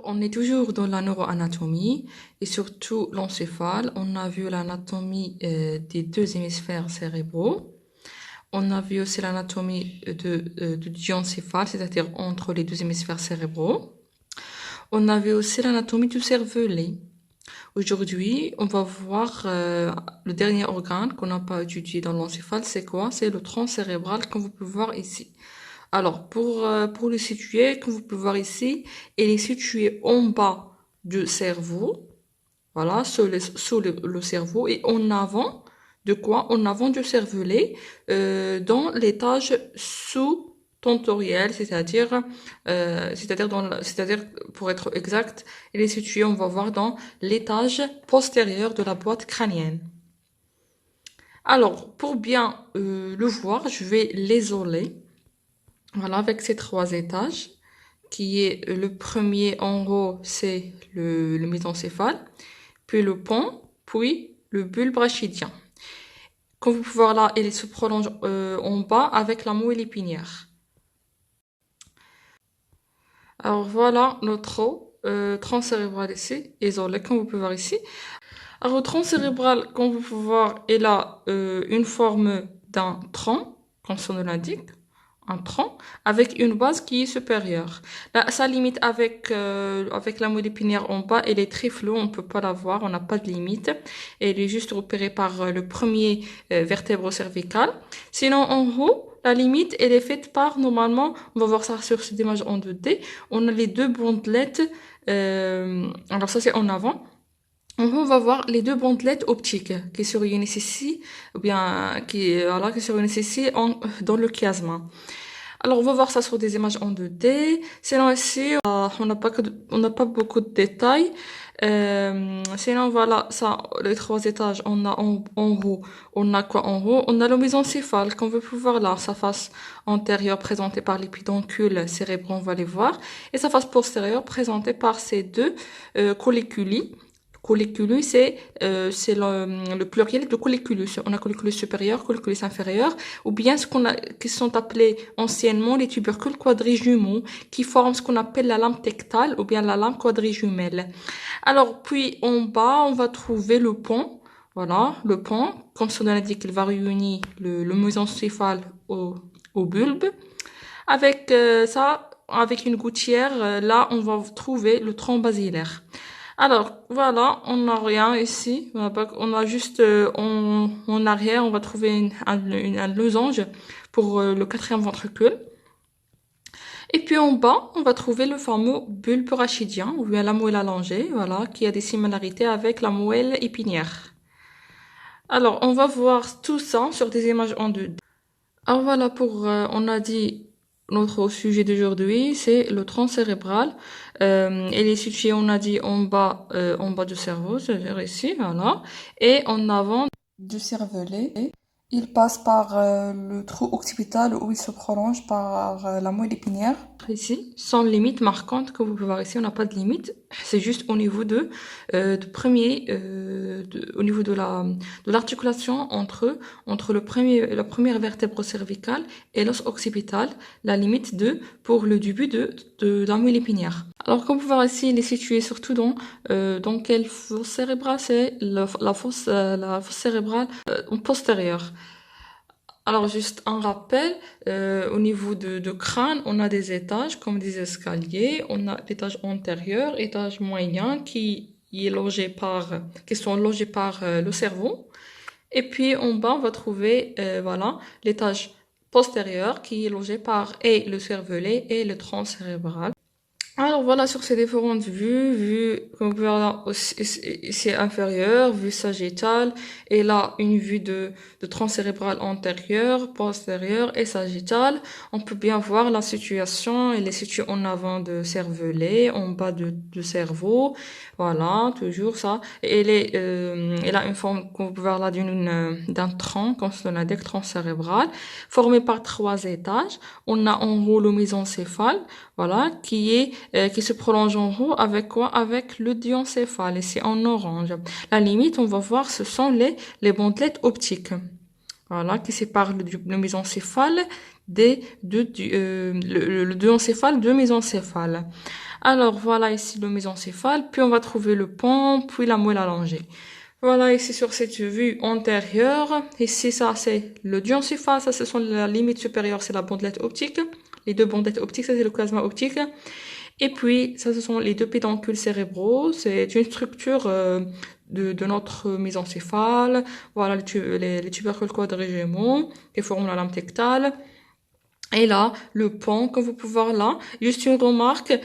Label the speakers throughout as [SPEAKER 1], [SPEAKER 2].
[SPEAKER 1] On est toujours dans la neuroanatomie et surtout l'encéphale. On a vu l'anatomie des deux hémisphères cérébraux. On a vu aussi l'anatomie du diencéphale, c'est-à-dire entre les deux hémisphères cérébraux. On a vu aussi l'anatomie du cervelet. Aujourd'hui, on va voir le dernier organe qu'on n'a pas étudié dans l'encéphale. C'est quoi? C'est le tronc cérébral, comme vous pouvez voir ici. Alors, pour le situer, comme vous pouvez voir ici, il est situé en bas du cerveau, voilà, sous le cerveau, et en avant de quoi? En avant du cervelet, dans l'étage sous-tentoriel, c'est-à-dire, pour être exact, il est situé, on va voir, dans l'étage postérieur de la boîte crânienne. Alors, pour bien le voir, je vais l'isoler. Voilà, avec ces trois étages, qui est le premier en haut, c'est le mésencéphale, puis le pont, puis le bulbe rachidien. Comme vous pouvez voir là, il se prolonge en bas avec la moelle épinière. Alors voilà notre tronc cérébral ici, isolé, comme vous pouvez voir ici. Alors le tronc cérébral, comme vous pouvez voir, il a une forme d'un tronc, comme son nom l'indique. Un tronc avec une base qui est supérieure. Là, sa limite avec la moelle épinière en bas, elle est très floue, on peut pas la voir, on n'a pas de limite. Elle est juste repérée par le premier vertèbre cervical. Sinon, en haut, la limite, elle est faite par, normalement, on va voir ça sur cette image en 2D, on a les deux bandelettes, alors ça c'est en avant. En haut, on va voir les deux bandelettes optiques qui se réunissent ici, ou bien qui se réunissent ici dans le chiasme. Alors, on va voir ça sur des images en 2D. Sinon, ici, on n'a pas beaucoup de détails. Sinon, voilà, ça, les trois étages, on a en haut, on a quoi en haut? On a le mésencéphale, qu'on veut pouvoir là, sa face antérieure présentée par les pédoncules cérébraux, on va les voir, et sa face postérieure présentée par ces deux colliculi. Colliculus, c'est le pluriel de colliculus. On a colliculus supérieur, colliculus inférieur, ou bien qui sont appelés anciennement les tubercules quadrijumeaux, qui forment ce qu'on appelle la lame tectale, ou bien la lame quadrijumelle. Alors, puis en bas, on va trouver le pont. Voilà, le pont, comme son nom l'indique, il va réunir le mésencéphale au bulbe. Avec avec une gouttière, là, on va trouver le tronc basilaire. Alors, voilà, on n'a rien ici. On a juste en arrière, on va trouver un losange pour le quatrième ventricule. Et puis en bas, on va trouver le fameux bulbe rachidien, ou bien la moelle allongée, voilà, qui a des similarités avec la moelle épinière. Alors, on va voir tout ça sur des images en 2D. Alors voilà, on a dit notre sujet d'aujourd'hui, c'est le tronc cérébral. Il est situé, on a dit, en bas du cerveau, c'est-à-dire ici, voilà, et en avant du cervelet. Il passe par le trou occipital où il se prolonge par la moelle épinière. Ici, sans limite marquante, comme vous pouvez voir ici, on n'a pas de limite. C'est juste au niveau au niveau de l'articulation entre la première vertèbre cervicale et l'os occipital, la limite pour le début de la moelle épinière. Alors, comme vous pouvez voir ici, il est situé surtout dans quelle fosse cérébrale? C'est la fosse cérébrale postérieure. Alors, juste un rappel, au niveau de crâne, on a des étages comme des escaliers. On a l'étage antérieur, étage moyen qui sont logés par le cerveau. Et puis en bas, on va trouver voilà, l'étage postérieur qui est logé par le cervelet et le tronc cérébral. Alors voilà, sur ces différentes vues, comme vous pouvez voir là, ici inférieure, vue sagittale, et là une vue de tronc cérébral antérieur, postérieur et sagittal. On peut bien voir la situation, elle est située en avant de cervelet, en bas de cerveau, voilà, toujours ça. Et elle a une forme, comme vous pouvez voir là, d'un tronc, comme on a dit, tronc cérébral, formé par trois étages. On a en haut le mésencéphale, voilà, qui se prolonge en haut avec quoi? Avec le diencéphale, ici en orange. La limite, on va voir, ce sont les bandelettes optiques. Voilà, qui sépare le mésencéphale le duoncéphale de mésencéphale. Alors voilà ici le mésencéphale, puis on va trouver le pont, puis la moelle allongée. Voilà ici sur cette vue antérieure. Ici ça c'est le duoncéphale, ça ce sont la limite supérieure, c'est la bandelette optique. Les deux bandelettes optiques, ça c'est le chiasma optique. Et puis ça ce sont les deux pédoncules cérébraux. C'est une structure de notre mésencéphale. Voilà les tubercules quadrigémaux qui forment la lame tectale. Et là, le pont, comme vous pouvez voir là, juste une remarque,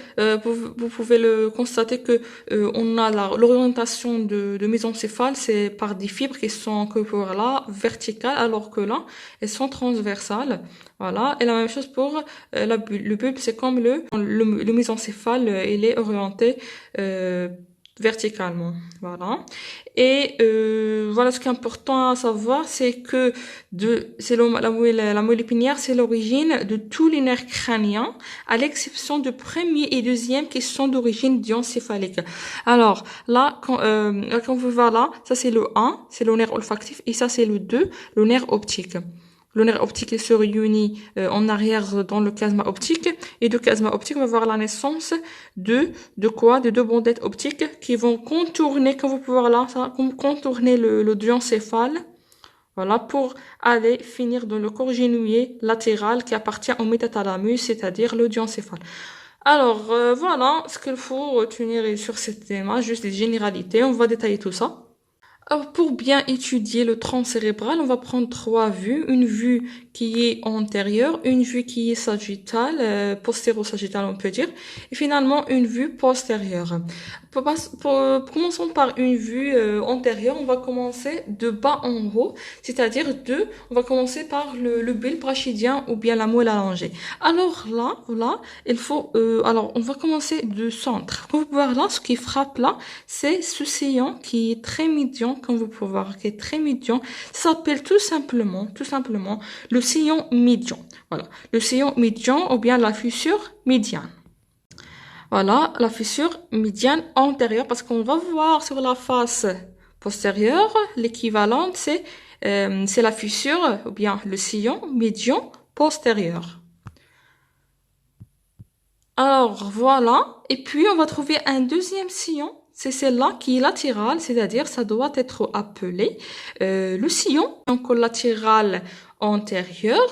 [SPEAKER 1] vous pouvez le constater que on a l'orientation de mésencéphale, c'est par des fibres qui sont, que vous pouvez voir là, verticales, alors que là, elles sont transversales. Voilà. Et la même chose pour la bulle. Le bulbe, c'est comme le mésencéphale, il est orienté verticalement. Voilà. Et voilà, ce qui est important à savoir, c'est que la moelle épinière, c'est l'origine de tous les nerfs crâniens, à l'exception du premier et deuxième qui sont d'origine diencéphalique. Alors là, quand vous voyez là, ça c'est le 1, c'est le nerf olfactif, et ça c'est le 2, le nerf optique. Le nerf optique se réunit en arrière dans le chiasma optique, et de chiasma optique, on va voir la naissance de quoi? De deux bandettes optiques qui vont contourner, comme vous pouvez voir là, ça, contourner le duoncéphale. Voilà, pour aller finir dans le corps genouillé latéral qui appartient au métathalamus, c'est-à-dire le duoncéphale. Alors, voilà ce qu'il faut retenir sur cette image, juste des généralités. On va détailler tout ça. Alors, pour bien étudier le tronc cérébral, on va prendre trois vues. Une vue qui est antérieure, une vue qui est sagittale, postéro-sagittale on peut dire, et finalement une vue postérieure. Commençons par une vue antérieure. On va commencer de bas en haut, c'est-à-dire on va commencer par le bulbe brachydien ou bien la moelle allongée. Alors là, il faut, alors on va commencer de centre. Comme vous pouvez voir là, ce qui frappe là, c'est ce sillon qui est très médian, comme vous pouvez voir, qui est très médian. Ça s'appelle tout simplement, le sillon médian. Voilà, le sillon médian ou bien la fissure médiane. Voilà, la fissure médiane antérieure, parce qu'on va voir sur la face postérieure, l'équivalente, c'est la fissure, ou bien le sillon médian postérieur. Alors, voilà. Et puis, on va trouver un deuxième sillon. C'est celle-là qui est latérale, c'est-à-dire ça doit être appelé le sillon collatéral antérieur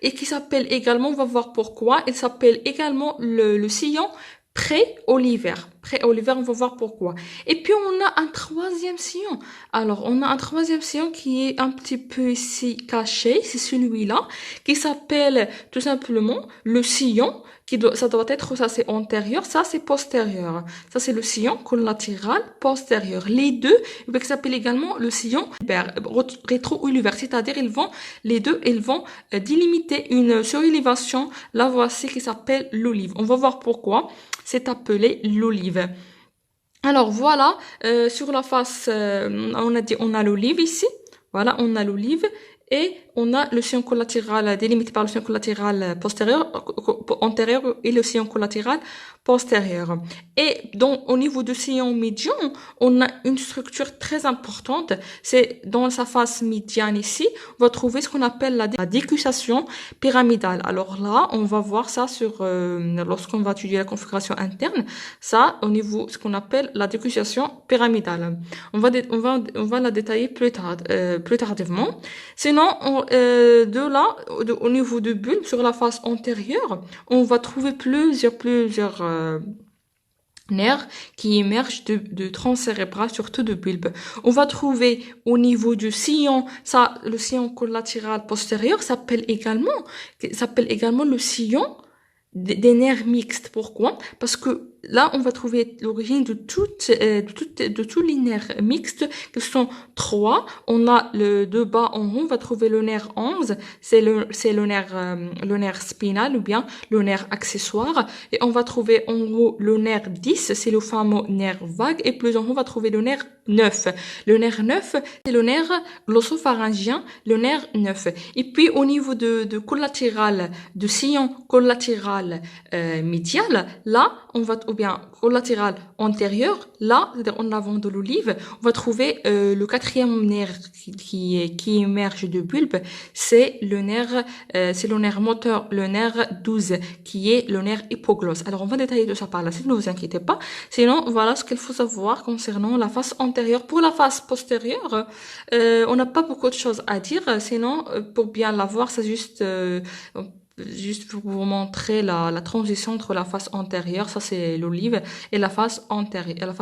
[SPEAKER 1] et qui s'appelle également, on va voir pourquoi, il s'appelle également le sillon pré-olivaire. Pré-olivaire, on va voir pourquoi. Et puis, on a un troisième sillon. Alors, on a un troisième sillon qui est un petit peu ici caché. C'est celui-là qui s'appelle tout simplement le sillon ça doit être, ça c'est antérieur, ça c'est postérieur. Ça c'est le sillon collatéral postérieur. Les deux, il s'appelle également le sillon rétro-olivaire, c'est-à-dire les deux vont délimiter une surélévation. La voici qui s'appelle l'olive. On va voir pourquoi c'est appelé l'olive. Alors voilà, sur la face, on a l'olive ici. Voilà, on a l'olive. Et on a le sillon collatéral délimité par le sillon collatéral antérieur et le sillon collatéral postérieur. Et donc, au niveau du sillon médian, on a une structure très importante. C'est dans sa face médiane ici, on va trouver ce qu'on appelle la décussation pyramidale. Alors là, on va voir ça lorsqu'on va étudier la configuration interne. Ça, au niveau, ce qu'on appelle la décussation pyramidale. On va la détailler plus tardivement. Sinon, au niveau du bulbe, sur la face antérieure, on va trouver plusieurs nerfs qui émergent de tronc cérébral, surtout de bulbe. On va trouver au niveau du sillon, le sillon collatéral postérieur s'appelle également le sillon des nerfs mixtes. Pourquoi? Parce que là, on va trouver l'origine de tous les nerfs mixtes, qui sont trois. On a de bas en haut, on va trouver le nerf 11, c'est le nerf spinal ou bien le nerf accessoire. Et on va trouver en haut le nerf 10, c'est le fameux nerf vague. Et plus en haut, on va trouver le nerf 9. Le nerf 9, c'est le nerf glossopharyngien, le nerf 9. Et puis, au niveau de sillon collatéral médial, là, on va ou bien collatéral antérieur, là, c'est-à-dire en avant de l'olive, on va trouver le quatrième nerf qui émerge de bulbe, c'est le nerf moteur, le nerf 12, qui est le nerf hypoglosse. Alors, on va détailler tout ça par la suite, ne vous inquiétez pas. Sinon, voilà ce qu'il faut savoir concernant la face antérieure. Pour la face postérieure, on n'a pas beaucoup de choses à dire. Sinon, pour bien la voir, c'est juste pour vous montrer la transition entre la face antérieure, ça c'est l'olive, et la face antérieure,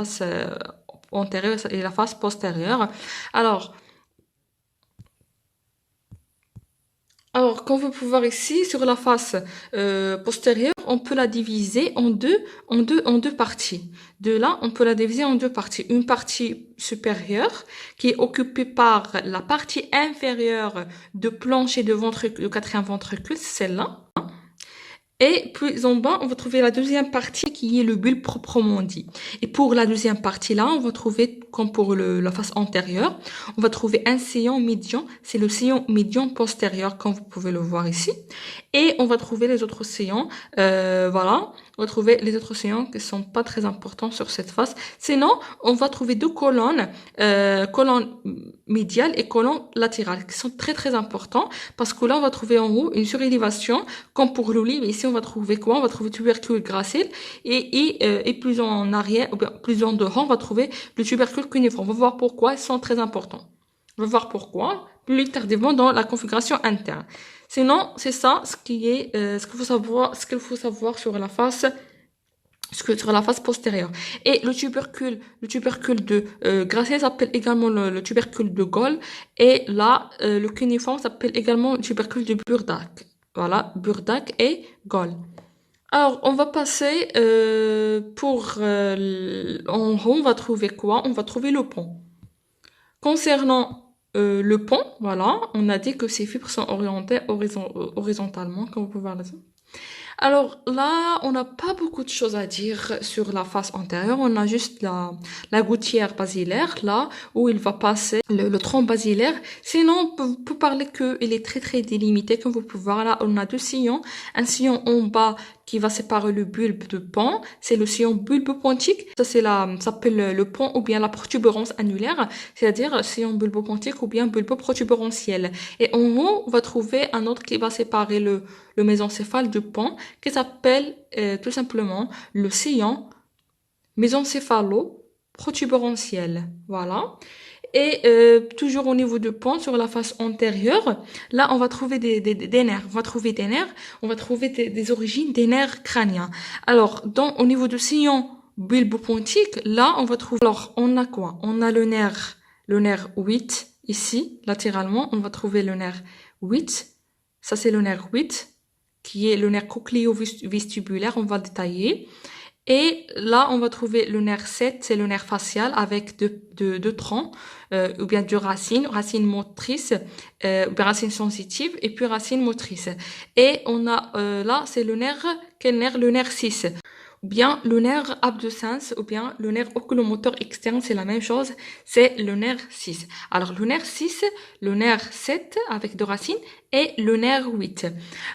[SPEAKER 1] antérieure et la face postérieure. Alors, comme vous pouvez voir ici, sur la face postérieure, on peut la diviser en deux parties. De là, on peut la diviser en deux parties. Une partie supérieure qui est occupée par la partie inférieure de plancher de ventricule, de quatrième ventricule, c'est celle-là. Et puis en bas, on va trouver la deuxième partie qui est le bulbe proprement dit. Et pour la deuxième partie là, on va trouver, comme pour la face antérieure, on va trouver un sillon médian. C'est le sillon médian postérieur, comme vous pouvez le voir ici. Et on va trouver les autres sillons. Voilà, on va trouver les autres sillons qui sont pas très importants sur cette face. Sinon, on va trouver deux colonnes, colonne médiale et colonne latérale, qui sont très très importants parce que là, on va trouver en haut une surélévation, comme pour l'olive. Ici, on va trouver quoi? On va trouver tubercule gracile et plus en arrière, ou bien plus en devant, on va trouver le tubercule cuniforme. On va voir pourquoi ils sont très importants. On va voir pourquoi plus tardivement dans la configuration interne. Sinon, c'est ça ce qu'il faut savoir sur la face postérieure. Et le tubercule de Gracile s'appelle également le tubercule de Gall. Et là, le cuniforme s'appelle également le tubercule de Burdak. Voilà, Burdak et Gall. Alors, on va passer en haut, on va trouver quoi? On va trouver le pont. Concernant le pont, voilà, on a dit que ces fibres sont orientées horizontalement, comme vous pouvez voir là. Alors là, on n'a pas beaucoup de choses à dire sur la face antérieure. On a juste la gouttière basilaire, là, où il va passer le tronc basilaire. Sinon, on peut parler qu'il est très très délimité. Comme vous pouvez voir là, on a deux sillons. Un sillon en bas qui va séparer le bulbe de pont, c'est le sillon bulbopontique. Ça s'appelle le pont ou bien la protubérance annulaire, c'est-à-dire sillon bulbopontique ou bien bulboprotubérantiel. Et en haut, on va trouver un autre qui va séparer le mésencéphale du pont, qui s'appelle tout simplement le sillon mésencéphalo-protubérantiel. Voilà. Et toujours au niveau du pont, sur la face antérieure, là, on va trouver des nerfs. On va trouver des nerfs, on va trouver des origines des nerfs crâniens. Alors, au niveau du sillon bulbopontique, là, on va trouver... Alors, on a quoi? On a le nerf 8, ici, latéralement. On va trouver le nerf 8. Ça, c'est le nerf 8, qui est le nerf cochléo-vestibulaire. On va le détailler. Et là, on va trouver le nerf 7, c'est le nerf facial avec deux troncs, ou bien deux racines, racine motrice, ou bien racine sensitive, et puis racine motrice. Et on a, là, c'est quel nerf? Le nerf 6. Ou bien le nerf abducens, ou bien le nerf oculomoteur externe, c'est la même chose, c'est le nerf 6. Alors, le nerf 6, le nerf 7 avec deux racines, et le nerf 8.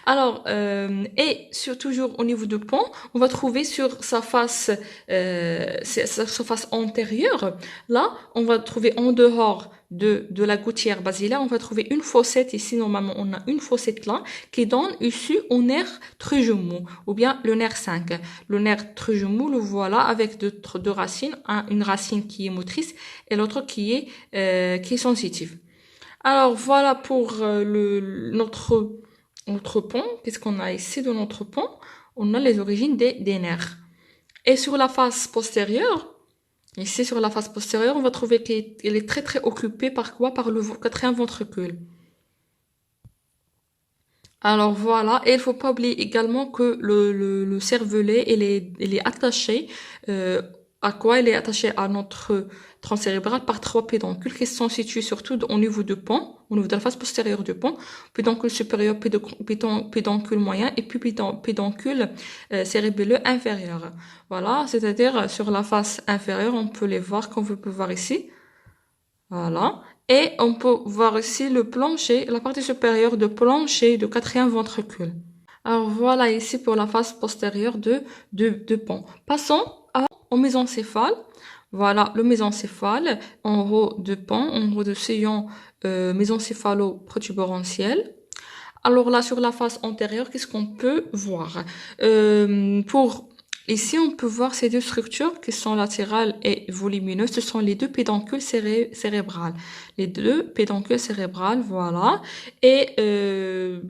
[SPEAKER 1] Alors, et toujours au niveau du pont, on va trouver sur sa face antérieure, là, on va trouver en dehors de la gouttière basilaire, on va trouver une fossette ici. Normalement, on a une fossette là qui donne issue au nerf trigemou, ou bien le nerf 5. Le nerf trigemou, le voilà avec deux racines, une racine qui est motrice et l'autre qui est sensitive. Alors voilà pour notre pont. Qu'est-ce qu'on a ici de notre pont? On a les origines des nerfs. Et sur la face postérieure, ici sur la face postérieure, on va trouver qu'elle est très très occupée par quoi? Par le quatrième ventricule. Alors voilà, et il faut pas oublier également que le cervelet, il est attaché à quoi? Il est attaché à notre tronc cérébral par trois pédoncules qui sont situés surtout au niveau du pont, au niveau de la face postérieure du pont, pédoncule supérieur, pédoncule moyen et puis pédoncule cérébelleux inférieur. Voilà, c'est-à-dire sur la face inférieure, on peut les voir comme vous pouvez voir ici. Voilà. Et on peut voir ici le plancher, la partie supérieure de plancher du quatrième ventricule. Alors voilà ici pour la face postérieure de pont. Passons au mésencéphale. Voilà le mésencéphale en haut de pont, en haut de sillon mésencéphalo-protubérantiel. Alors là, sur la face antérieure, qu'est-ce qu'on peut voir? Pour Ici, on peut voir ces deux structures qui sont latérales et volumineuses. Ce sont les deux pédoncules cérébrales. Les deux pédoncules cérébrales, voilà. Et, euh,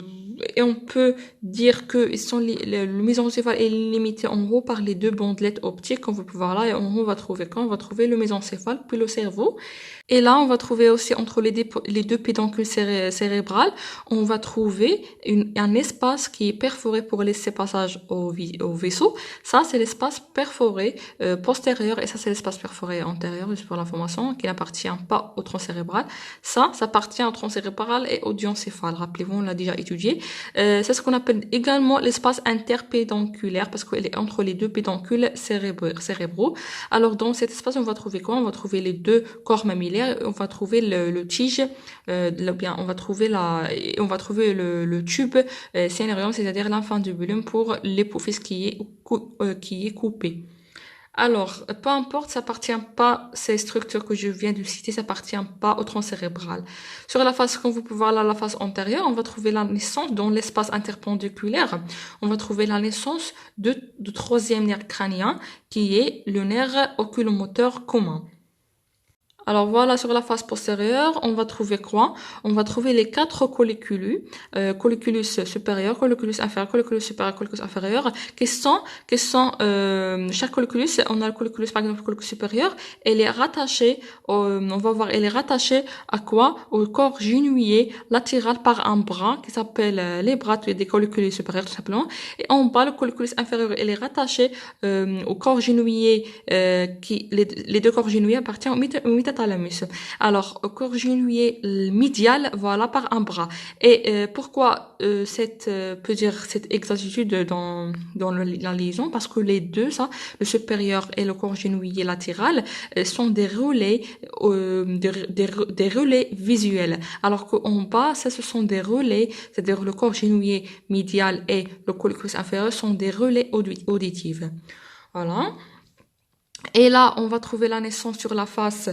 [SPEAKER 1] et on peut dire que le mésencéphale est limité en haut par les deux bandelettes optiques qu'on peut voir là. Et en haut, on va trouver quoi? On va trouver le mésencéphale, puis le cerveau. Et là, on va trouver aussi entre les deux pédoncules cérébrales, on va trouver un espace qui est perforé pour laisser passage au vaisseau. Ça, c'est l'espace perforé postérieur et ça, c'est l'espace perforé antérieur, juste pour l'information, qui n'appartient pas au tronc cérébral. Ça appartient au tronc cérébral et au diencéphale. Rappelez-vous, on l'a déjà étudié. C'est ce qu'on appelle également l'espace interpédonculaire parce qu'il est entre les deux pédoncules cérébraux. Alors, dans cet espace, on va trouver quoi? On va trouver les deux corps mammillaires, on va trouver le tige, bien, on va trouver le tube cénérium, c'est-à-dire l'infundibulum pour l'hypophyse qui est coupé. Alors, peu importe, ça appartient pas, ces structures que je viens de citer, ça appartient pas au tronc cérébral. Sur la face, comme vous pouvez voir là, la face antérieure, on va trouver la naissance dans l'espace interpendiculaire. On va trouver la naissance du troisième nerf crânien, qui est le nerf oculomoteur commun. Alors voilà, sur la face postérieure, on va trouver quoi? On va trouver les quatre colliculus, colliculus supérieur, colliculus inférieur, colliculus supérieur, colliculus inférieur, chaque colliculus, on a le colliculus, par exemple, le colliculus supérieur, elle est rattachée, on va voir, elle est rattachée à quoi? Au corps genouillé latéral par un bras qui s'appelle les bras des colliculus supérieurs, tout simplement. Et en bas, le colliculus inférieur, elle est rattachée au corps genouillé, les deux corps genouillés appartiennent au métathalamus. Alors, au corps genouillé médial, voilà, par un bras. Et pourquoi cette exactitude dans la liaison? Parce que les deux, ça, le supérieur et le corps genouillé latéral, sont des relais, des relais visuels. Alors qu'en bas, ça, ce sont des relais, c'est-à-dire le corps genouillé médial et le colliculus inférieur sont des relais auditifs. Voilà. Et là, on va trouver la naissance sur la face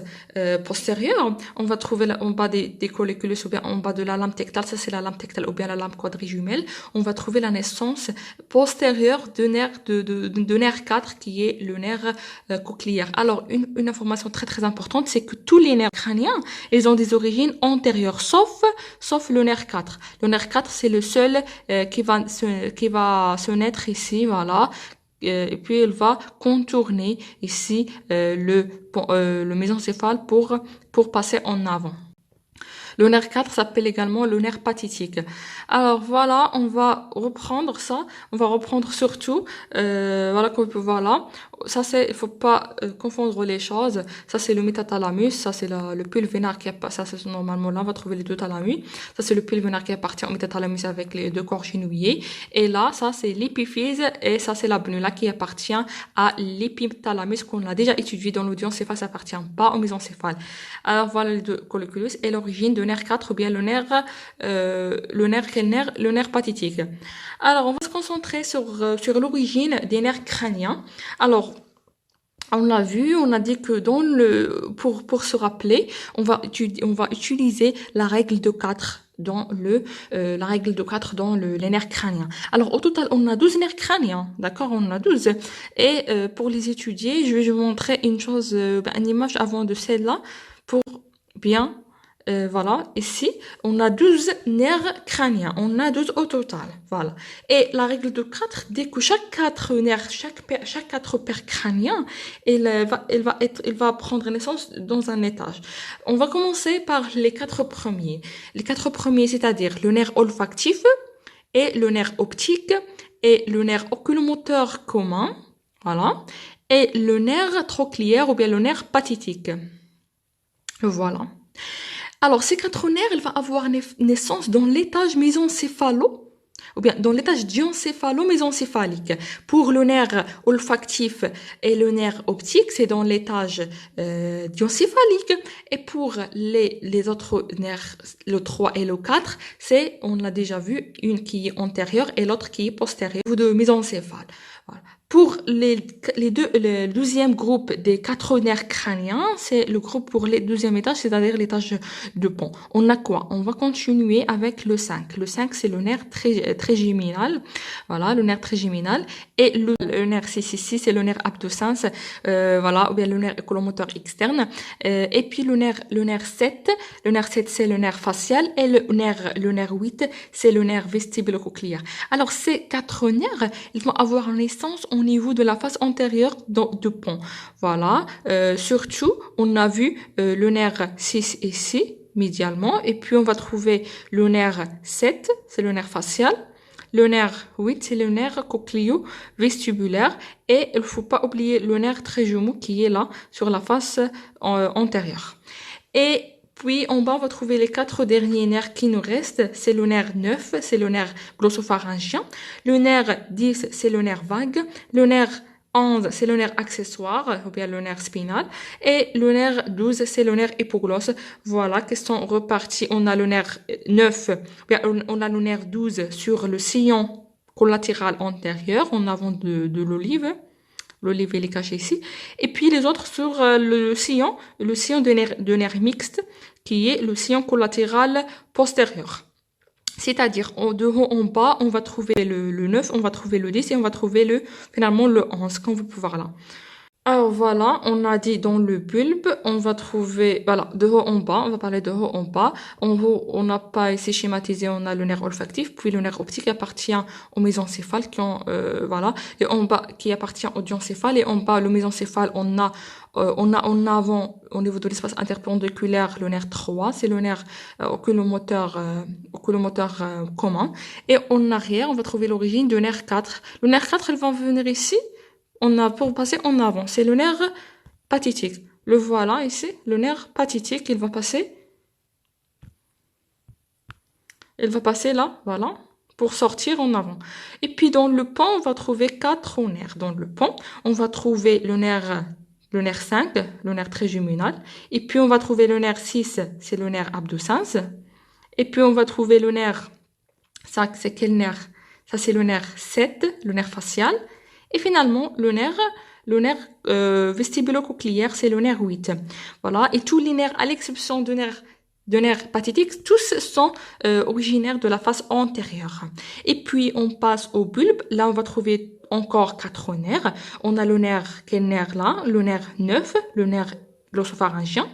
[SPEAKER 1] postérieure. On va trouver en bas des colliculus ou bien en bas de la lame tectale. Ça, c'est la lame tectale ou bien la lame quadrijumelle. On va trouver la naissance postérieure de nerf 4 qui est le nerf cochléaire. Alors, une information très très importante, c'est que tous les nerfs crâniens, ils ont des origines antérieures, sauf le nerf 4. Le nerf 4, c'est le seul qui va se naître ici, voilà. Et puis elle va contourner ici le mésencéphale pour passer en avant. Le nerf 4 s'appelle également le nerf pathétique. Alors voilà, on va reprendre ça. On va reprendre surtout, voilà comme vous pouvez voir là. Ça c'est, il faut pas confondre les choses. Ça c'est le métathalamus, ça c'est le pulvénaire qui est, ça c'est normalement là on va trouver les deux thalamus. Ça c'est le pulvénaire qui appartient au métathalamus avec les deux corps genouillés. Et là ça c'est l'épiphyse et ça c'est la bunula qui appartient à l'épithalamus qu'on a déjà étudié dans l'audiencéphale, ça appartient pas au mésencéphale. Alors voilà les deux colliculus et l'origine de nerf 4 ou bien le nerf pathétique. Alors on va se concentrer sur l'origine des nerfs crâniens. Alors on l'a vu, on a dit que pour se rappeler, on va utiliser la règle de 4 dans les nerfs crâniens. Alors au total, on a 12 nerfs crâniens, d'accord? On en a 12. Et pour les étudier, je vais vous montrer une image avant de celle-là pour bien voilà, ici, on a 12 nerfs crâniens. On a 12 au total. Voilà. Et la règle de 4 dit que chaque 4 nerfs, chaque 4 paires crâniens, il va prendre naissance dans un étage. On va commencer par les 4 premiers. Les 4 premiers, c'est-à-dire le nerf olfactif et le nerf optique et le nerf oculomoteur commun. Voilà. Et le nerf trochléaire ou bien le nerf pathétique. Voilà. Alors, ces 4 nerfs, ils vont avoir naissance dans l'étage mésencéphalo. ou bien dans l'étage diencéphalo-mésocéphalique. Pour le nerf olfactif et le nerf optique, c'est dans l'étage diencéphalique. Et pour les autres nerfs, le 3 et le 4, c'est, on l'a déjà vu, une qui est antérieure et l'autre qui est postérieure, au niveau de mésencéphale. Voilà. Pour le deuxième groupe des 4 nerfs crâniens, c'est le groupe pour le deuxième étage, c'est-à-dire l'étage de pont. On a quoi? On va continuer avec le 5. Le 5, c'est le nerf trigéminal. Voilà, le nerf trigéminal. Et le nerf 6 ici, c'est le nerf abducens, voilà, ou bien le nerf écolomoteur externe. Et puis le nerf 7, c'est le nerf facial. Et le nerf 8, c'est le nerf vestibulo-cochléaire. Alors, ces 4 nerfs, ils vont avoir naissance au niveau de la face antérieure du pont. Voilà. Surtout, on a vu le nerf 6 ici, médialement. Et puis, on va trouver le nerf 7, c'est le nerf facial. Le nerf 8, c'est le nerf cochléo-vestibulaire. Et il ne faut pas oublier le nerf trigémaux qui est là, sur la face antérieure. Et puis, en bas, on va trouver les 4 derniers nerfs qui nous restent. C'est le nerf 9, c'est le nerf glossopharyngien. Le nerf 10, c'est le nerf vague. Le nerf 11, c'est le nerf accessoire, ou bien le nerf spinal. Et le nerf 12, c'est le nerf hypoglosse. Voilà, qui sont repartis. On a le nerf 9, bien, on a le nerf 12 sur le sillon collatéral antérieur, en avant de l'olive. L'olive, il est caché ici. Et puis, les autres sur le sillon de nerf mixte, qui est le sillon collatéral postérieur. C'est-à-dire, de haut en bas, on va trouver le 9, on va trouver le 10 et on va trouver finalement le 11, comme vous pouvez voir là. Alors voilà, on a dit dans le bulbe, on va trouver, voilà, de haut en bas, on va parler de haut en bas. En haut, on n'a pas ici schématisé, on a le nerf olfactif, puis le nerf optique qui appartient au mésencéphale, voilà, et en bas, qui appartient au diencéphale, et en bas, le mésencéphale, on a en avant, au niveau de l'espace interpendiculaire, le nerf 3, c'est le nerf oculomoteur commun. Et en arrière, on va trouver l'origine du nerf 4. Le nerf 4, il va venir ici. Pour passer en avant, c'est le nerf pathétique. Le voilà ici, le nerf pathétique, il va passer là, voilà, pour sortir en avant. Et puis dans le pont, on va trouver 4 nerfs. Dans le pont, on va trouver le nerf 5, le nerf trigéminal. Et puis on va trouver le nerf 6, c'est le nerf abducens. Et puis on va trouver le nerf 5, c'est quel nerf? Ça c'est le nerf 7, le nerf facial. Et finalement, le nerf vestibulo-cochléaire, c'est le nerf 8. Voilà. Et tous les nerfs, à l'exception de nerfs pathétiques, tous sont originaires de la face antérieure. Et puis, on passe au bulbe. Là, on va trouver encore 4 nerfs. On a le nerf, quel nerf là? Le nerf 9, le nerf glossopharyngien.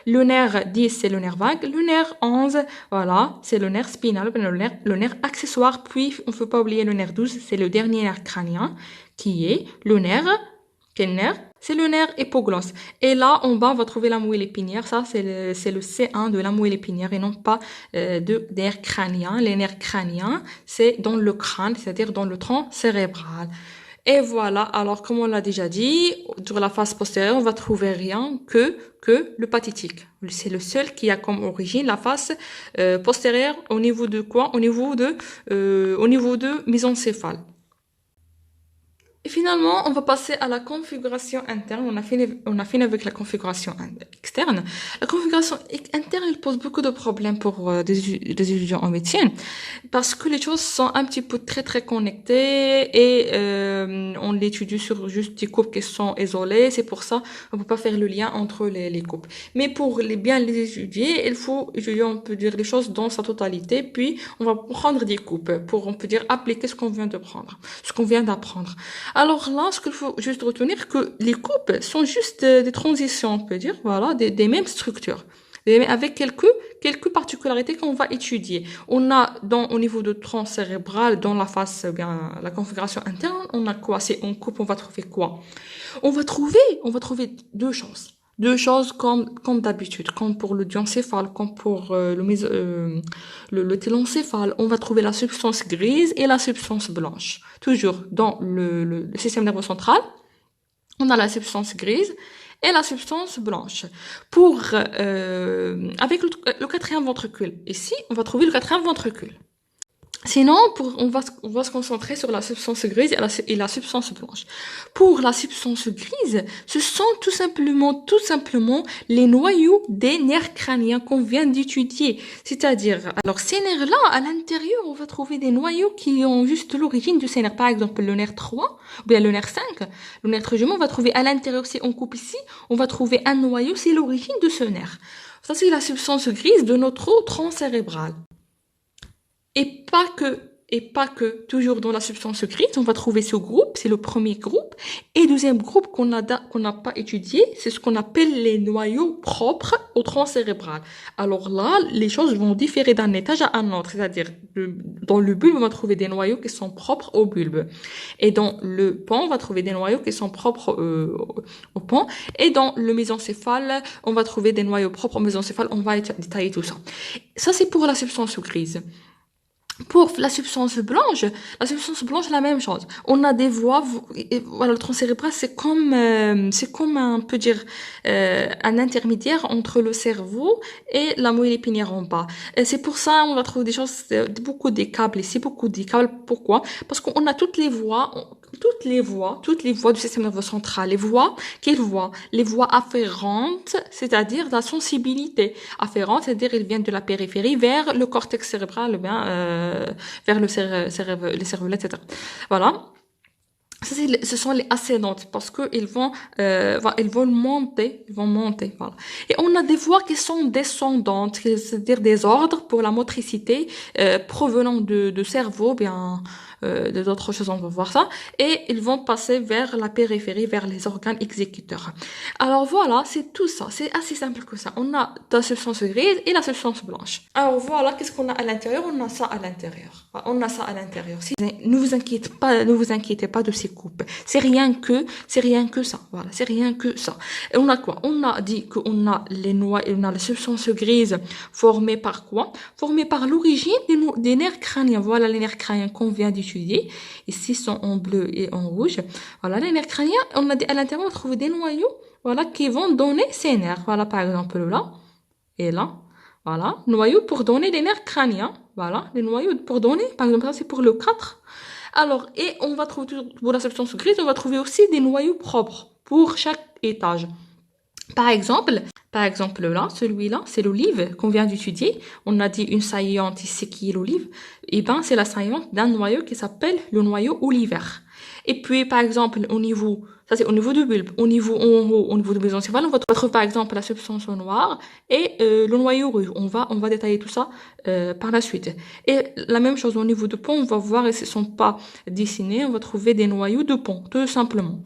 [SPEAKER 1] Le nerf 10, c'est le nerf vague. Le nerf 11, voilà, c'est le nerf spinal, le nerf accessoire. Puis, on ne peut pas oublier le nerf 12, c'est le dernier nerf crânien, qui est le nerf, quel nerf? C'est le nerf hypoglosse. Et là, en bas, on va trouver la moelle épinière. Ça, c'est le C1 de la moelle épinière et non pas de nerfs crâniens. Les nerfs crâniens, c'est dans le crâne, c'est-à-dire dans le tronc cérébral. Et voilà, alors comme on l'a déjà dit, sur la face postérieure, on va trouver rien que le pathétique. C'est le seul qui a comme origine la face postérieure au niveau de quoi? Au niveau de mésencéphale. Et finalement, on va passer à la configuration interne. On a fini avec la configuration externe. La configuration interne, elle pose beaucoup de problèmes pour des étudiants en médecine parce que les choses sont un petit peu très très connectées et on l'étudie sur juste des coupes qui sont isolées. C'est pour ça on peut pas faire le lien entre les coupes. Mais pour bien les étudier, il faut étudier, on peut dire les choses dans sa totalité. Puis on va prendre des coupes pour, on peut dire, appliquer ce qu'on vient d'apprendre. Alors là, ce qu'il faut juste retenir, que les coupes sont juste des transitions, on peut dire, voilà, des mêmes structures, avec quelques particularités qu'on va étudier. On a au niveau de tronc cérébral, dans la face, bien, la configuration interne, on a quoi? C'est en coupe, on va trouver quoi? On va trouver deux choses. Deux choses comme d'habitude, comme pour le diencéphale, comme pour le télencéphale. On va trouver la substance grise et la substance blanche. Toujours dans le système nerveux central, on a la substance grise et la substance blanche. Avec le quatrième ventricule. Ici, on va trouver le quatrième ventricule. Sinon, on va se concentrer sur la substance grise et la substance blanche. Pour la substance grise, ce sont tout simplement les noyaux des nerfs crâniens qu'on vient d'étudier. C'est-à-dire, alors ces nerfs-là, à l'intérieur, on va trouver des noyaux qui ont juste l'origine de ces nerfs. Par exemple, le nerf 3, ou bien le nerf 5, le nerf trigemin, on va trouver à l'intérieur, si on coupe ici, on va trouver un noyau, c'est l'origine de ce nerf. Ça, c'est la substance grise de notre tronc cérébral. Et pas que, toujours dans la substance grise, on va trouver ce groupe, c'est le premier groupe. Et deuxième groupe qu'on n'a pas étudié, c'est ce qu'on appelle les noyaux propres au tronc cérébral. Alors là, les choses vont différer d'un étage à un autre. C'est-à-dire, dans le bulbe, on va trouver des noyaux qui sont propres au bulbe. Et dans le pont, on va trouver des noyaux qui sont propres au pont. Et dans le mésencéphale, on va trouver des noyaux propres au mésencéphale. On va détailler tout ça. Ça, c'est pour la substance grise. Pour la substance blanche, la même chose. On a des voies, voilà, le tronc cérébral, c'est comme un, on peut dire, un intermédiaire entre le cerveau et la moelle épinière en bas. Et c'est pour ça, on va trouver des choses, beaucoup des câbles ici, beaucoup des câbles. Pourquoi? Parce qu'on a toutes les voies du système nerveux central. Quelles voies? Les voies afférentes, c'est-à-dire la sensibilité. Afférente, c'est-à-dire, ils viennent de la périphérie vers le cortex cérébral, bien, vers les cerveaux, etc. Voilà. Ça, ce sont les ascendantes parce que ils vont monter, voilà. Et on a des voies qui sont descendantes, c'est-à-dire des ordres pour la motricité provenant de cerveau, bien d'autres choses, on va voir ça, et ils vont passer vers la périphérie, vers les organes exécuteurs. Alors voilà, c'est tout ça, c'est assez simple que ça. On a la substance grise et la substance blanche. Alors voilà, qu'est-ce qu'on a à l'intérieur? On a ça à l'intérieur. Si, ne vous inquiétez pas de ces coupes. C'est rien que ça. Voilà, c'est rien que ça. Et on a quoi? On a dit qu'on a on a la substance grise formée par quoi? Formée par l'origine des nerfs crâniens. Voilà les nerfs crâniens qu'on vient d'étudier. Ici sont en bleu et en rouge. Voilà les nerfs crâniens. On a dit à l'intérieur, on trouve des noyaux, voilà, qui vont donner ces nerfs. Voilà, par exemple, là et là. Voilà, noyaux pour donner les nerfs crâniens. Voilà, les noyaux pour donner, par exemple, ça c'est pour le 4. Alors, et on va trouver, pour la substance grise, on va trouver aussi des noyaux propres pour chaque étage. Par exemple là, celui-là, c'est l'olive qu'on vient d'étudier. On a dit une saillante ici qui est l'olive. Et ben, c'est la saillante d'un noyau qui s'appelle le noyau olivaire. Et puis, par exemple, ça c'est au niveau du bulbe, en haut, au niveau du mésencéphale, on va trouver par exemple la substance noire et le noyau rouge. On va détailler tout ça par la suite. Et la même chose au niveau du pont, on va voir, et ce ne sont pas dessinés, on va trouver des noyaux de pont, tout simplement.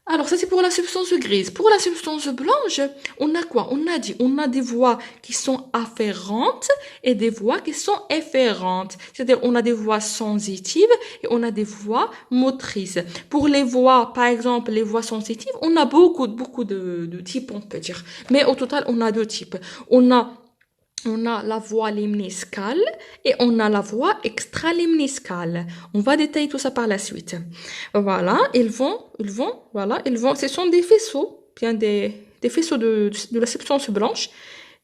[SPEAKER 1] Alors ça c'est pour la substance grise. Pour la substance blanche, on a quoi? On a des voies qui sont afférentes et des voies qui sont efférentes. C'est-à-dire on a des voies sensitives et on a des voies motrices. Pour les voies, par exemple les voies sensitives, on a beaucoup de types, on peut dire. Mais au total, on a deux types. On a la voie limniscale et on a la voie extralimniscale. On va détailler tout ça par la suite. Voilà, ce sont des faisceaux, bien des faisceaux de la substance blanche.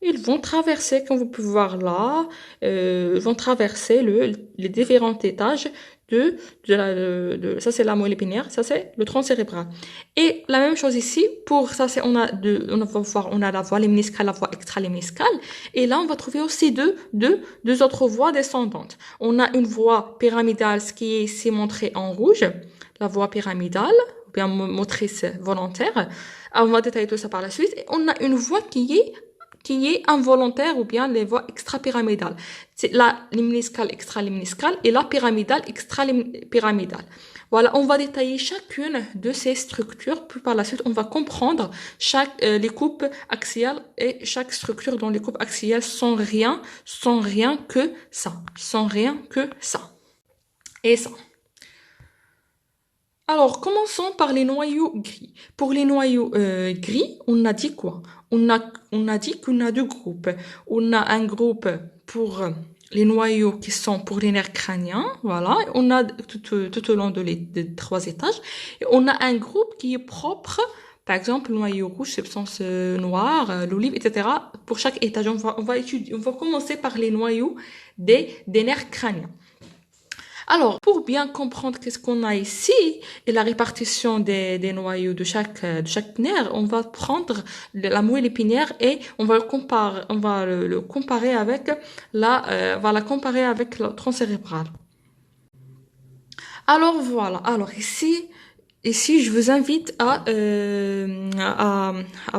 [SPEAKER 1] Ils vont traverser, comme vous pouvez voir là, vont traverser les différents étages ça c'est la moelle épinière, ça c'est le tronc cérébral. Et la même chose ici, pour ça c'est, on va voir, on a la voie limniscale, la voie extralimniscale, et là on va trouver aussi deux autres voies descendantes. On a une voie pyramidale, ce qui est ici montré en rouge, la voie pyramidale, ou bien motrice volontaire. Alors, on va détailler tout ça par la suite. Et on a une voie qui est involontaire, ou bien les voies extrapyramidales. C'est la limniscale, extralimniscale et la pyramidale, extrapyramidale. Voilà, on va détailler chacune de ces structures, puis par la suite, on va comprendre les coupes axiales et chaque structure dans les coupes axiales sans rien que ça. Sans rien que ça. Et ça. Alors, commençons par les noyaux gris. Pour les noyaux gris, on a dit quoi? On a dit qu'on a deux groupes. On a un groupe pour les noyaux qui sont pour les nerfs crâniens, voilà. On a tout au long des 3 étages. Et on a un groupe qui est propre, par exemple, le noyau rouge, substance noire, l'olive, etc. Pour chaque étage, on va commencer par les noyaux des nerfs crâniens. Alors, pour bien comprendre qu'est-ce qu'on a ici et la répartition des noyaux de chaque nerf, on va prendre la moelle épinière et on va le comparer avec on va la comparer avec le tronc cérébral. Alors voilà. Alors ici, je vous invite à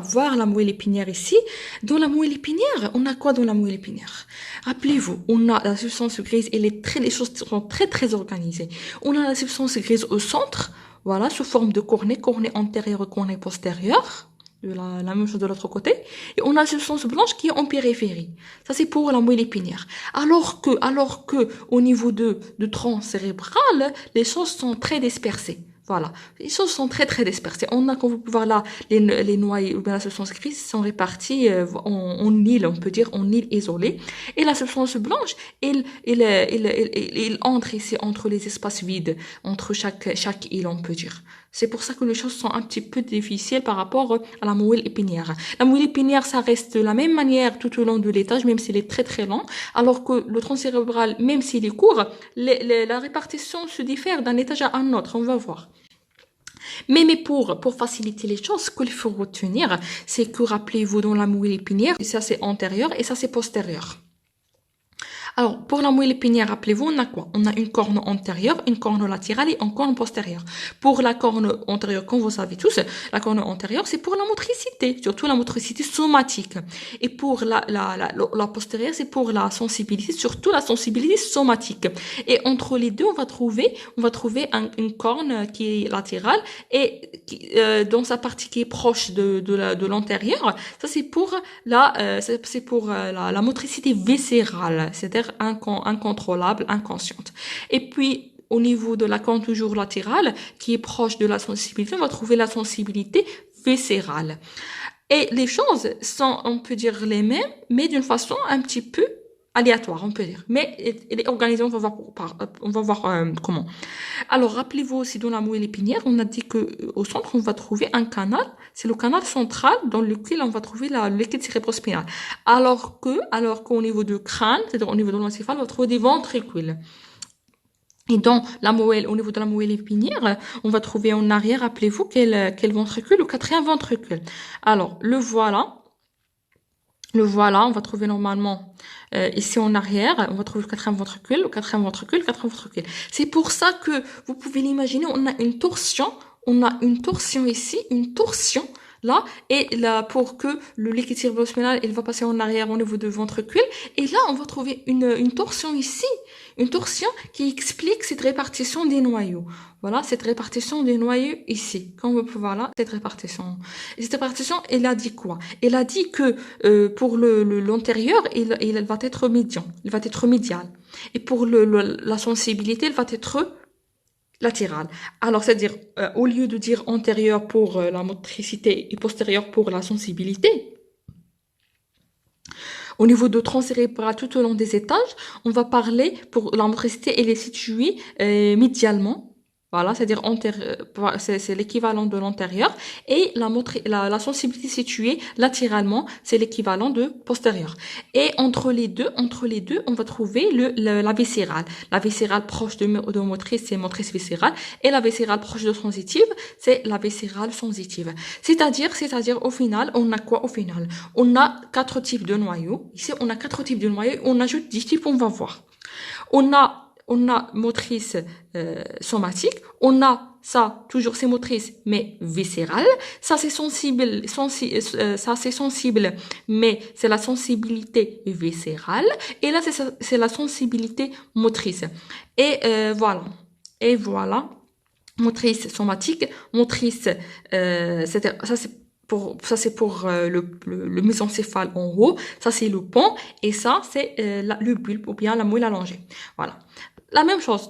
[SPEAKER 1] voir la moelle épinière ici. Dans la moelle épinière, on a quoi dans la moelle épinière? Rappelez-vous, on a la substance grise, les choses sont très très organisées. On a la substance grise au centre, voilà, sous forme de cornée antérieure et cornée postérieure. La même chose de l'autre côté. Et on a la substance blanche qui est en périphérie. Ça, c'est pour la moelle épinière. Alors que, au niveau de tronc cérébral, les choses sont très dispersées. Voilà. Les choses sont très, très dispersées. On a, comme vous pouvez voir là, les noyaux, ou bien la substance grise sont réparties en îles, on peut dire, en îles isolées. Et la substance blanche, il entre ici, entre les espaces vides, entre chaque île, on peut dire. C'est pour ça que les choses sont un petit peu difficiles par rapport à la moelle épinière. La moelle épinière, ça reste de la même manière tout au long de l'étage, même s'il est très très lent, alors que le tronc cérébral, même s'il est court, la répartition se diffère d'un étage à un autre, on va voir. Mais pour faciliter les choses, ce qu'il faut retenir, c'est que rappelez-vous dans la moelle épinière, ça c'est antérieur et ça c'est postérieur. Alors, pour la moelle épinière, rappelez-vous, on a quoi? On a une corne antérieure, une corne latérale et une corne postérieure. Pour la corne antérieure, comme vous savez tous, la corne antérieure, c'est pour la motricité, surtout la motricité somatique. Et pour la postérieure, c'est pour la sensibilité, surtout la sensibilité somatique. Et entre les deux, on va trouver une corne qui est latérale et dans sa partie qui est proche de l'antérieure, ça c'est pour la motricité viscérale, c'est-à-dire incontrôlable, inconsciente. Et puis, au niveau de la corne toujours latérale, qui est proche de la sensibilité, on va trouver la sensibilité viscérale. Et les choses sont, on peut dire, les mêmes, mais d'une façon un petit peu aléatoire, on peut dire. Mais elle est organisée, on va voir comment. Alors, rappelez-vous aussi dans la moelle épinière, on a dit que au centre, on va trouver un canal. C'est le canal central dans lequel on va trouver le liquide cérébrospinal. Alors qu'au niveau du crâne, c'est-à-dire au niveau de l'encéphale, on va trouver des ventricules. Et dans au niveau de la moelle épinière, on va trouver en arrière, rappelez-vous, quel ventricule? Le quatrième ventricule. Alors, le voilà, on va trouver normalement ici en arrière, on va trouver le quatrième ventricule. C'est pour ça que vous pouvez l'imaginer, on a une torsion ici, une torsion là, et là pour que le liquide cérébrospinal il va passer en arrière au niveau du ventricule, et là on va trouver une torsion ici, une torsion qui explique cette répartition des noyaux. Voilà, cette répartition des noyaux ici. Comme vous pouvez voir là, cette répartition. Et cette répartition, elle a dit quoi? Elle a dit que pour l'antérieur, il va être médian. Il va être médial. Et pour la sensibilité, il va être latérale. Alors, c'est-à-dire, au lieu de dire antérieur pour la motricité et postérieur pour la sensibilité, au niveau de tronc cérébral tout au long des étages, on va parler pour la motricité, elle est située médialement. Voilà, c'est-à-dire c'est l'équivalent de l'antérieur, et la sensibilité située latéralement, c'est l'équivalent de postérieur. Et entre les deux, on va trouver la viscérale. La viscérale proche de motrice, c'est motrice viscérale, et la viscérale proche de sensitive, c'est la viscérale sensitive. C'est-à-dire, au final, on a quoi au final? On a 4 types de noyaux. Ici, on a 4 types de noyaux, on ajoute 10 types, on va voir. On a motrice somatique, on a ça, toujours c'est motrice, mais viscérale. Ça c'est sensible, mais c'est la sensibilité viscérale. Et là c'est la sensibilité motrice. Et voilà. Motrice somatique, motrice, ça c'est pour le mésencéphale en haut, ça c'est le pont, et ça c'est le bulbe ou bien la moelle allongée. Voilà. La même chose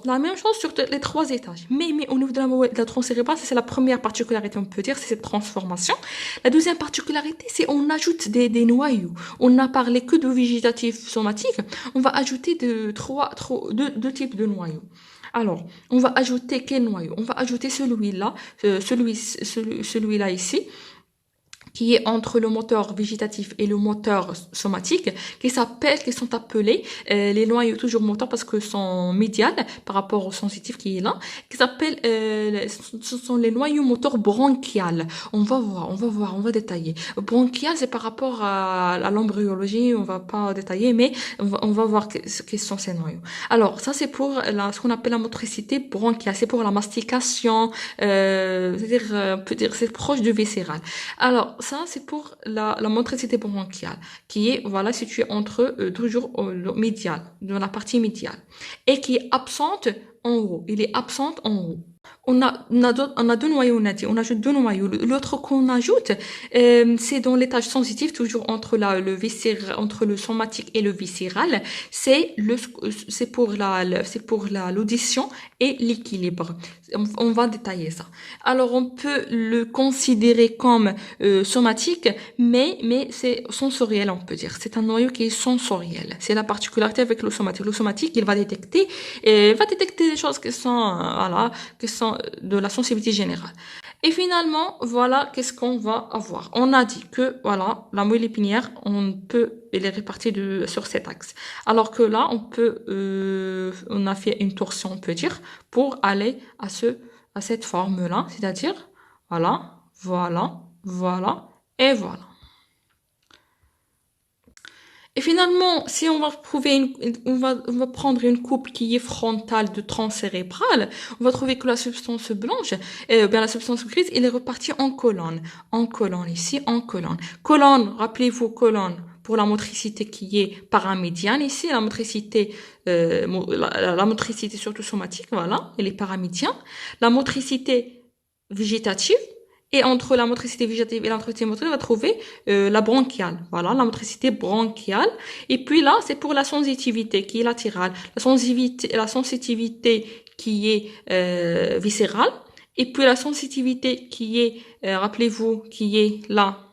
[SPEAKER 1] sur les 3 étages. Mais au niveau de la tronc cérébral, c'est la première particularité, on peut dire, c'est cette transformation. La deuxième particularité, c'est on ajoute des noyaux. On n'a parlé que de végétatif somatique. On va ajouter deux types de noyaux. Alors, on va ajouter quel noyau? On va ajouter celui-là ici, qui est entre le moteur végétatif et le moteur somatique, qui sont appelés les noyaux toujours moteurs parce que sont médiales par rapport au sensitif qui est là, qui s'appellent, ce sont les noyaux moteurs bronchiales. On va voir, on va détailler. Bronchial, c'est par rapport à l'embryologie, on va pas détailler, mais on va voir quels sont ces noyaux. Alors, ça c'est pour ce qu'on appelle la motricité bronchiale, c'est pour la mastication, c'est-à-dire, on peut dire, c'est proche du viscéral. Alors, ça, c'est pour la motricité bronchiale, qui est, voilà, située entre, toujours au médial, dans la partie médiale, et qui est absente en haut. Il est absent en haut. On a deux noyaux, on a dit, on ajoute deux noyaux. L'autre qu'on ajoute, c'est dans l'étage sensitif, toujours entre le viscéral, entre le somatique et le viscéral. C'est pour l'audition et l'équilibre. On va détailler ça. Alors, on peut le considérer comme somatique, mais c'est sensoriel, on peut dire. C'est un noyau qui est sensoriel. C'est la particularité avec le somatique. Le somatique, il va détecter des choses qui sont, qui sont de la sensibilité générale. Et finalement, voilà qu'est-ce qu'on va avoir. On a dit que, voilà, la moelle épinière, elle est répartie sur cet axe. Alors que là, on a fait une torsion, on peut dire, pour aller à cette forme-là, c'est-à-dire, voilà, et voilà. Et finalement, si on va trouver on va prendre une coupe qui est frontale de tronc cérébral, on va trouver que la substance blanche, la substance grise, elle est repartie en colonne. En colonne, ici, en colonne. Colonne, rappelez-vous, colonne, pour la motricité qui est paramédiane. Ici, la motricité surtout somatique, voilà, elle est paramédiane. La motricité végétative, et entre la motricité végétative et la motricité motrice, on va trouver la bronchiale. Voilà, la motricité bronchiale. Et puis là, c'est pour la sensitivité qui est latérale. La sensitivité qui est viscérale. Et puis la sensitivité qui est, rappelez-vous, qui est là,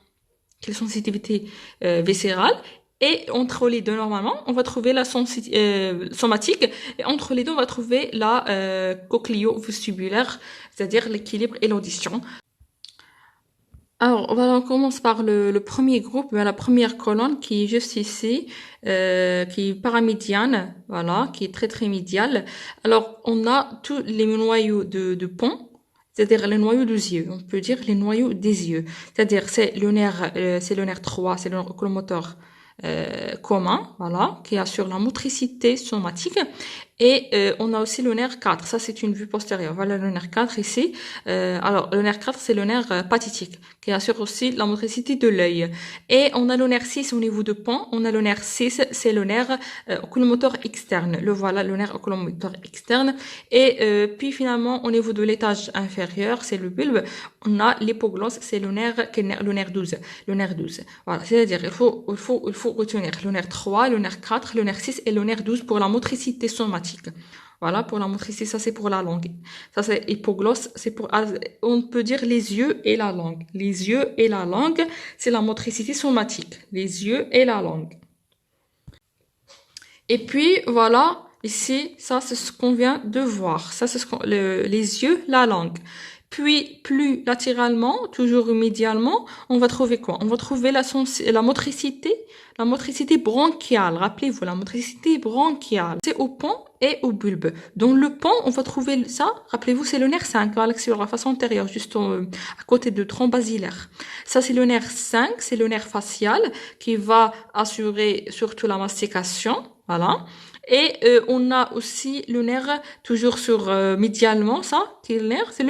[SPEAKER 1] qui est la sensitivité viscérale. Et entre les deux, normalement, on va trouver la somatique. Et entre les deux, on va trouver la cochléo-vestibulaire, c'est-à-dire l'équilibre et l'audition. Alors, voilà, on commence par le premier groupe, la première colonne qui est juste ici, qui est paramédiane, voilà, qui est très très médiale. Alors, on a tous les noyaux de pont, c'est-à-dire les noyaux des yeux. On peut dire les noyaux des yeux. C'est-à-dire c'est le nerf 3, c'est le nerf oculomoteur commun, voilà, qui assure la motricité somatique. Et on a aussi le nerf 4. Ça, c'est une vue postérieure. Voilà le nerf 4 ici. Alors, le nerf 4, c'est le nerf pathétique qui assure aussi la motricité de l'œil. Et on a le nerf 6 au niveau de pont. On a le nerf 6, c'est le nerf oculomoteur externe. Voilà, le nerf oculomoteur externe. Et puis finalement, au niveau de l'étage inférieur, c'est le bulbe. On a l'hypoglosse, c'est le nerf 12. Le nerf 12. Voilà, c'est-à-dire, il faut retenir le nerf 3, le nerf 4, le nerf 6 et le nerf 12 pour la motricité somatique. Voilà, pour la motricité, ça c'est pour la langue. Ça c'est hypoglosse, on peut dire les yeux et la langue. Les yeux et la langue, c'est la motricité somatique. Les yeux et la langue. Et puis, voilà, ici, ça c'est ce qu'on vient de voir. Ça c'est les yeux, la langue. Puis, plus latéralement, toujours médialement, on va trouver quoi? On va trouver la motricité bronchiale. Rappelez-vous, la motricité bronchiale. C'est au pont et au bulbe. Dans le pont, on va trouver ça. Rappelez-vous, c'est le nerf 5, sur la face antérieure, juste à côté de tronc basilaire. Ça, c'est le nerf 5, c'est le nerf facial qui va assurer surtout la mastication. Voilà. Et on a aussi le nerf toujours sur médialement, ça, qui est le nerf, c'est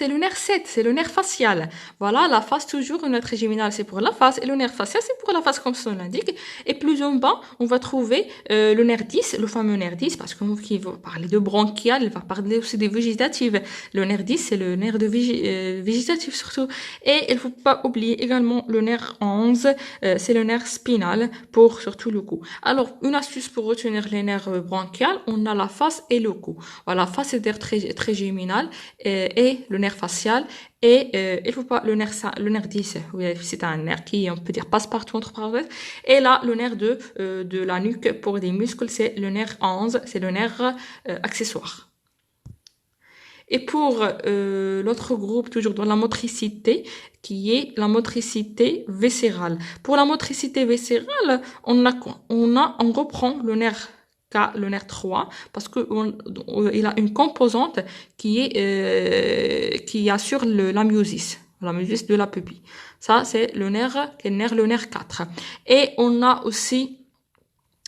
[SPEAKER 1] le nerf 7, c'est le nerf facial. Voilà, la face toujours, le nerf trigeminal c'est pour la face et le nerf facial c'est pour la face comme son l'indique. Et plus en bas, on va trouver le nerf 10, le fameux nerf 10 parce qu'il va parler de bronchial, il va parler aussi des végétatives. Le nerf 10 c'est le nerf de végétatif surtout. Et il faut pas oublier également le nerf 11, c'est le nerf spinal pour surtout le cou. Alors, une astuce pour retenir les nerfs bronchial, on a la face et le cou. Voilà, la face c'est le nerf trigéminal et le nerf facial et il faut pas le nerf 10, oui, c'est un nerf qui on peut dire passe partout entre parenthèses. Et là le nerf de la nuque pour des muscles, c'est le nerf 11, c'est le nerf accessoire. Et pour l'autre groupe, toujours dans la motricité, qui est la motricité viscérale. Pour la motricité viscérale, on a quoi? On reprend le nerf K, le nerf 3, parce que il a une composante qui assure la myosis de la pupille. Ça, c'est le nerf 4. Et on a aussi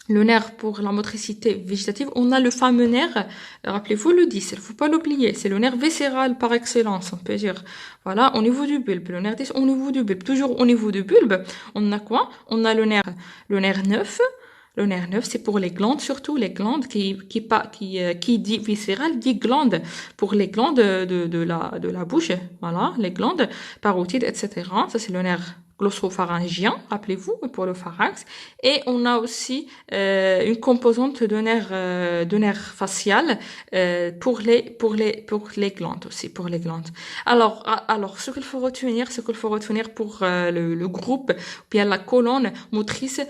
[SPEAKER 1] le nerf pour la motricité végétative, on a le fameux nerf, rappelez-vous le 10, il ne faut pas l'oublier, c'est le nerf viscéral par excellence, on peut dire. Voilà, au niveau du bulbe, le nerf 10 au niveau du bulbe. Toujours au niveau du bulbe, on a quoi? On a le nerf 9. Le nerf 9, c'est pour les glandes, surtout les glandes qui dit viscéral, dit glande, pour les glandes de la bouche, voilà, les glandes parotides, etc. Ça, c'est le nerf glossopharyngien, rappelez-vous, pour le pharynx. Et on a aussi une composante de nerf facial pour les glandes aussi, pour les glandes. Alors, ce qu'il faut retenir pour le groupe, bien la colonne motrice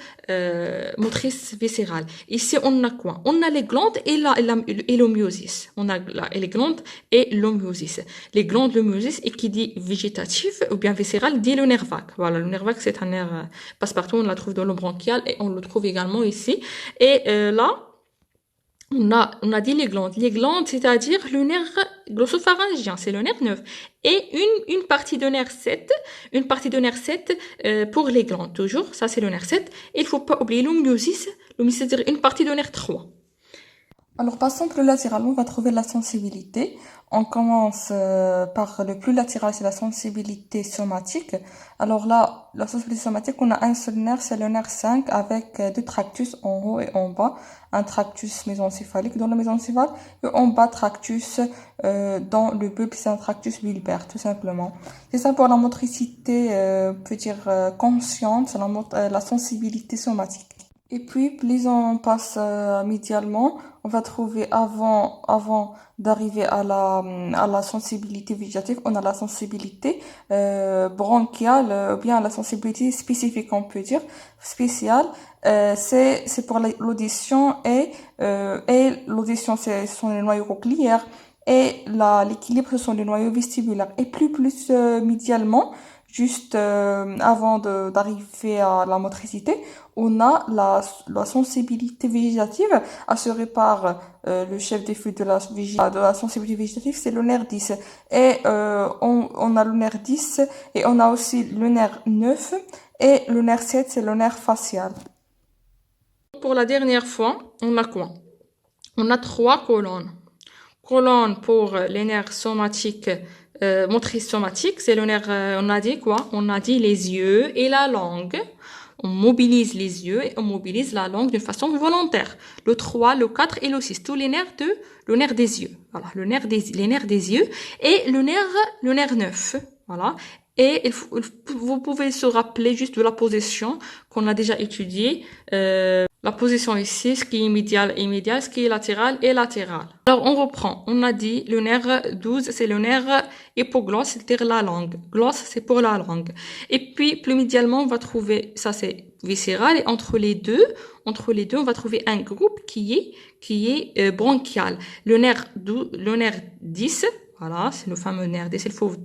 [SPEAKER 1] viscérale. Ici, on a quoi? On a les glandes et l'homéosis. On a les glandes et l'homéosis. Les glandes, l'homéosis, et qui dit végétatif ou bien viscéral, dit le nerf vague. Voilà, le nerf vague, c'est un nerf passe-partout. On la trouve dans le bronchial et on le trouve également ici. Et là, on a dit les glandes. Les glandes, c'est-à-dire le nerf glossopharyngien, c'est le nerf 9. Et une partie de nerf 7, pour les glandes, toujours. Ça, c'est le nerf 7. Et il ne faut pas oublier l'homéosis, c'est-à-dire une partie de nerf 3. Alors, passons plus latéralement, on va trouver la sensibilité. On commence par le plus latéral, c'est la sensibilité somatique. Alors là, la sensibilité somatique, on a un seul nerf, c'est le nerf 5 avec deux tractus en haut et en bas. Un tractus mésencéphalique dans le mésencéphale et en bas tractus dans le bulbe, c'est un tractus bulbaire, tout simplement. C'est ça pour la motricité, on peut dire consciente, c'est la sensibilité somatique. Et puis, plus on passe médialement, on va trouver avant d'arriver à la sensibilité végétative, on a la sensibilité bronchiale, ou bien la sensibilité spécifique, on peut dire, spéciale. C'est pour l'audition et l'audition, ce sont les noyaux cochléaires et l'équilibre, ce sont les noyaux vestibulaires. Et plus médialement, juste avant d'arriver à la motricité, on a la sensibilité végétative assurée par le chef des flux de la sensibilité végétative, c'est le nerf 10. Et on a le nerf 10 et on a aussi le nerf 9 et le nerf 7, c'est le nerf facial. Pour la dernière fois, on a quoi? On a 3 colonnes. Colonne pour les nerfs somatiques, motrices somatiques, c'est le nerf, on a dit quoi? On a dit les yeux et la langue. On mobilise les yeux et on mobilise la langue d'une façon volontaire. Le 3, le 4 et le 6. Tous les nerfs le nerf des yeux. Voilà, les nerfs des yeux et le nerf 9. Voilà. Et vous pouvez se rappeler juste de la position qu'on a déjà étudiée. La position ici, ce qui est médial et médial, ce qui est latéral et latéral. Alors, on reprend. On a dit le nerf 12, c'est le nerf hypoglosse, c'est-à-dire la langue. Glosse, c'est pour la langue. Et puis, plus médialement, on va trouver, ça c'est viscéral, et entre les deux, on va trouver un groupe qui est bronchial. Le nerf 10, voilà, c'est le fameux nerf 10, il faut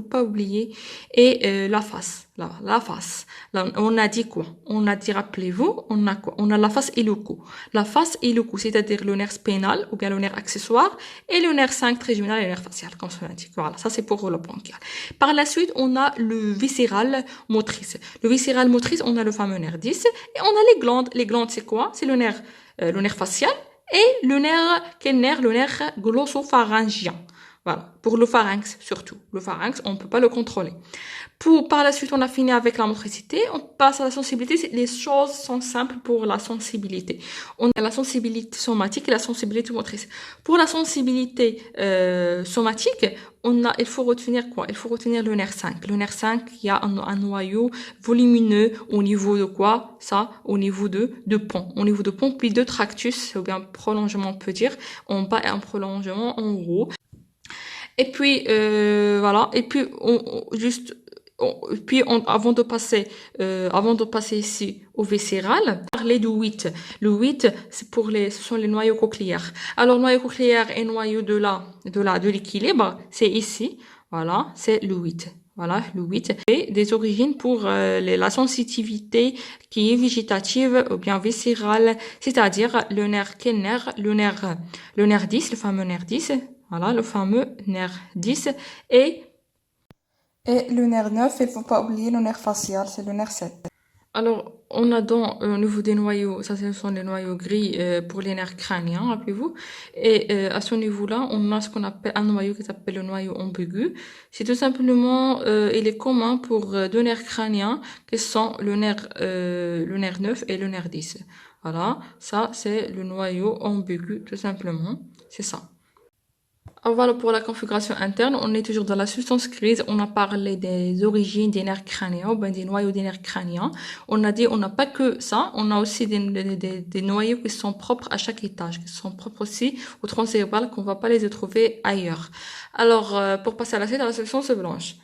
[SPEAKER 1] pas oublier. Et la face, la face. Là, on a dit quoi? On a dit, rappelez-vous, on a quoi? On a la face et le cou. La face et le cou, c'est-à-dire le nerf spinal ou bien le nerf accessoire et le nerf 5 trigeminal et le nerf facial, comme ça l'indique. Voilà, ça c'est pour le bronchial. Par la suite, on a le viscéral motrice. Le viscéral motrice, on a le fameux nerf 10 et on a les glandes. Les glandes, c'est quoi? C'est le nerf facial et le nerf glossopharyngien. Voilà, pour le pharynx surtout. Le pharynx, on ne peut pas le contrôler. Par la suite, on a fini avec la motricité. On passe à la sensibilité. Les choses sont simples pour la sensibilité. On a la sensibilité somatique et la sensibilité motrice. Pour la sensibilité somatique, il faut retenir quoi? Il faut retenir le nerf 5. Le nerf 5, il y a un noyau volumineux au niveau de quoi? Ça, au niveau de pont. Au niveau de pont, puis deux tractus, ou bien prolongement, on peut dire, en bas et un prolongement en haut. Et puis, voilà. Et puis, avant de passer ici au viscéral, parler du 8. Le 8, ce sont les noyaux cochléaires. Alors, noyau cochléaire et noyau de l'équilibre, c'est ici. Voilà, c'est le 8. Voilà, le 8. Et des origines pour la sensibilité qui est végétative ou bien viscérale, c'est-à-dire le nerf, quel nerf? Le nerf 10, le fameux nerf 10. Voilà, le fameux nerf 10. Et le nerf 9, il ne faut pas oublier le nerf facial, c'est le nerf 7. Alors, on a au niveau des noyaux, ça ce sont les noyaux gris pour les nerfs crâniens, rappelez-vous. Et à ce niveau-là, on a ce qu'on appelle un noyau qui s'appelle le noyau ambigu. C'est tout simplement, il est commun pour deux nerfs crâniens qui sont le nerf 9 et le nerf 10. Voilà, ça c'est le noyau ambigu, tout simplement. C'est ça. Alors voilà pour la configuration interne, on est toujours dans la substance grise, on a parlé des origines des nerfs crâniens, ou bien des noyaux des nerfs crâniens. On a dit on n'a pas que ça, on a aussi des noyaux qui sont propres à chaque étage, qui sont propres aussi au tronc cérébral, qu'on va pas les trouver ailleurs. Alors pour passer à la suite, à la substance blanche.